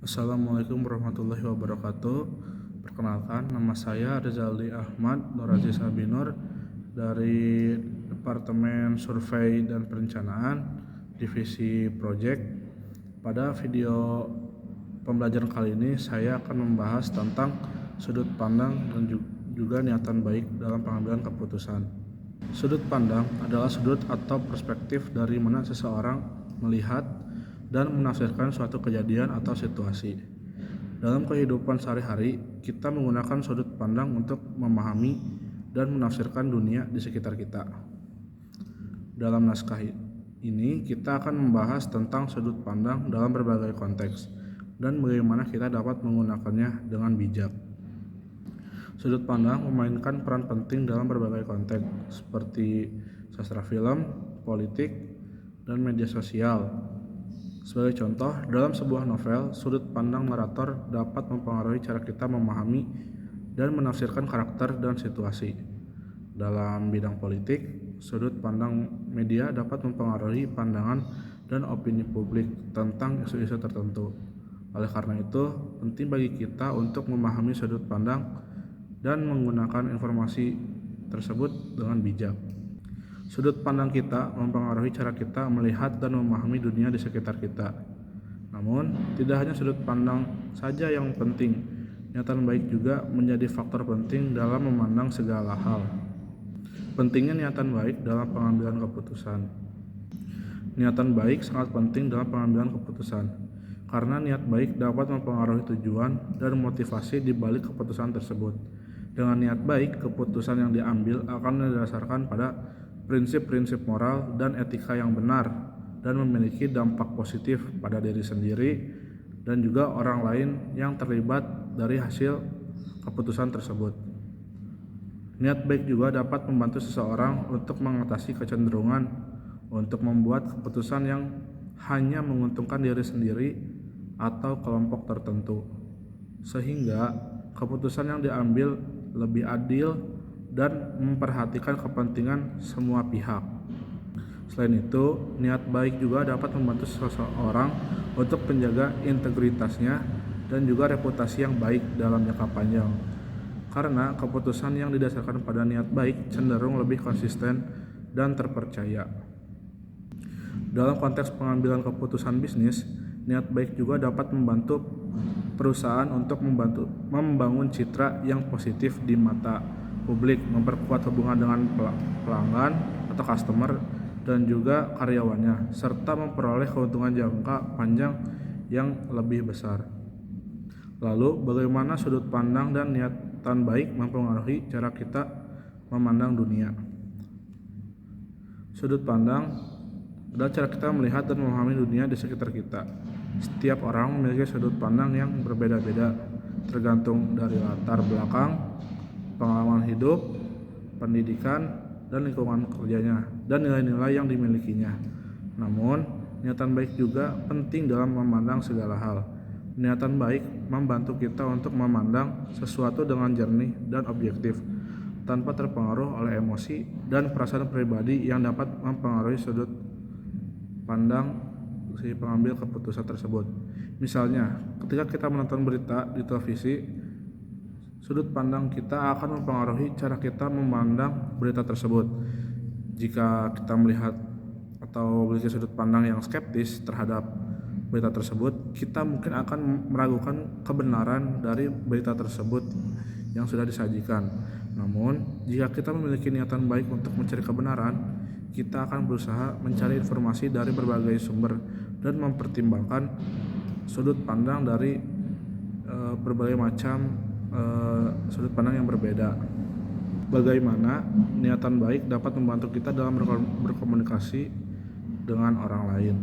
Assalamualaikum warahmatullahi wabarakatuh. Perkenalkan, nama saya Rizaldi Ahmad Nuraziz Abinur dari Departemen Survei dan Perencanaan, Divisi Project. Pada video pembelajaran kali ini, saya akan membahas tentang sudut pandang dan juga niatan baik dalam pengambilan keputusan. Sudut pandang adalah sudut atau perspektif dari mana seseorang melihat dan menafsirkan suatu kejadian atau situasi. Dalam kehidupan sehari-hari, kita menggunakan sudut pandang untuk memahami dan menafsirkan dunia di sekitar kita. Dalam naskah ini, kita akan membahas tentang sudut pandang dalam berbagai konteks dan bagaimana kita dapat menggunakannya dengan bijak. Sudut pandang memainkan peran penting dalam berbagai konteks seperti sastra film, politik, dan media sosial. Sebagai contoh, dalam sebuah novel, sudut pandang narator dapat mempengaruhi cara kita memahami dan menafsirkan karakter dan situasi. Dalam bidang politik, sudut pandang media dapat mempengaruhi pandangan dan opini publik tentang isu-isu tertentu. Oleh karena itu, penting bagi kita untuk memahami sudut pandang dan menggunakan informasi tersebut dengan bijak. Sudut pandang kita mempengaruhi cara kita melihat dan memahami dunia di sekitar kita. Namun, tidak hanya sudut pandang saja yang penting, niatan baik juga menjadi faktor penting dalam memandang segala hal. Pentingnya niatan baik dalam pengambilan keputusan. Niatan baik sangat penting dalam pengambilan keputusan, karena niat baik dapat mempengaruhi tujuan dan motivasi di balik keputusan tersebut. Dengan niat baik, keputusan yang diambil akan didasarkan pada prinsip-prinsip moral dan etika yang benar dan memiliki dampak positif pada diri sendiri dan juga orang lain yang terlibat dari hasil keputusan tersebut. Niat baik juga dapat membantu seseorang untuk mengatasi kecenderungan untuk membuat keputusan yang hanya menguntungkan diri sendiri atau kelompok tertentu, sehingga keputusan yang diambil lebih adil dan memperhatikan kepentingan semua pihak. Selain itu, niat baik juga dapat membantu seseorang untuk menjaga integritasnya dan juga reputasi yang baik dalam jangka panjang. Karena keputusan yang didasarkan pada niat baik cenderung lebih konsisten dan terpercaya. Dalam konteks pengambilan keputusan bisnis, niat baik juga dapat membantu perusahaan untuk membangun citra yang positif di mata publik, memperkuat hubungan dengan pelanggan atau customer dan juga karyawannya, serta memperoleh keuntungan jangka panjang yang lebih besar. Lalu, bagaimana sudut pandang dan niatan baik mempengaruhi cara kita memandang dunia? Sudut pandang adalah cara kita melihat dan memahami dunia di sekitar kita. Setiap orang memiliki sudut pandang yang berbeda-beda, tergantung dari latar belakang, pengalaman hidup, pendidikan, dan lingkungan kerjanya, dan nilai-nilai yang dimilikinya. Namun, niatan baik juga penting dalam memandang segala hal. Niatan baik membantu kita untuk memandang sesuatu dengan jernih dan objektif, tanpa terpengaruh oleh emosi dan perasaan pribadi yang dapat mempengaruhi sudut pandang si pengambil keputusan tersebut. Misalnya, ketika kita menonton berita di televisi, sudut pandang kita akan mempengaruhi cara kita memandang berita tersebut. Jika kita melihat atau memiliki sudut pandang yang skeptis terhadap berita tersebut, kita mungkin akan meragukan kebenaran dari berita tersebut yang sudah disajikan. Namun, jika kita memiliki niatan baik untuk mencari kebenaran, kita akan berusaha mencari informasi dari berbagai sumber dan mempertimbangkan sudut pandang dari berbagai macam sudut pandang yang berbeda. Bagaimana niatan baik dapat membantu kita dalam berkomunikasi dengan orang lain.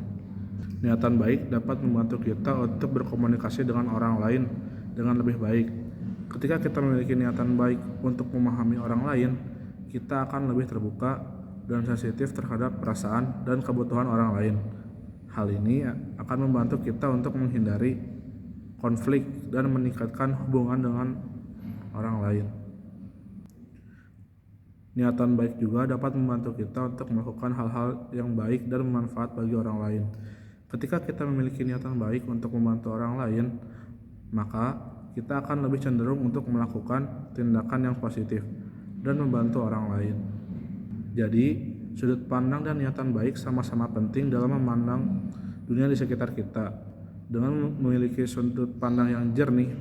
Niatan baik dapat membantu kita untuk berkomunikasi dengan orang lain dengan lebih baik. Ketika kita memiliki niatan baik untuk memahami orang lain, kita akan lebih terbuka dan sensitif terhadap perasaan dan kebutuhan orang lain. Hal ini akan membantu kita untuk menghindari konflik dan meningkatkan hubungan dengan orang lain. Niatan baik juga dapat membantu kita untuk melakukan hal-hal yang baik dan bermanfaat bagi orang lain. Ketika kita memiliki niatan baik untuk membantu orang lain, maka kita akan lebih cenderung untuk melakukan tindakan yang positif dan membantu orang lain. Jadi, sudut pandang dan niatan baik sama-sama penting dalam memandang dunia di sekitar kita. Dengan memiliki sudut pandang yang jernih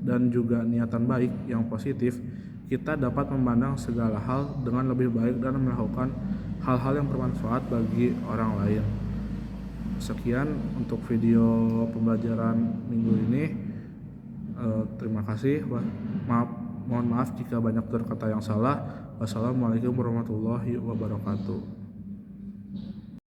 dan juga niatan baik yang positif, kita dapat memandang segala hal dengan lebih baik dan melakukan hal-hal yang bermanfaat bagi orang lain. Sekian untuk video pembelajaran minggu ini. Terima kasih. Mohon maaf jika banyak berkata yang salah. Wassalamualaikum warahmatullahi wabarakatuh.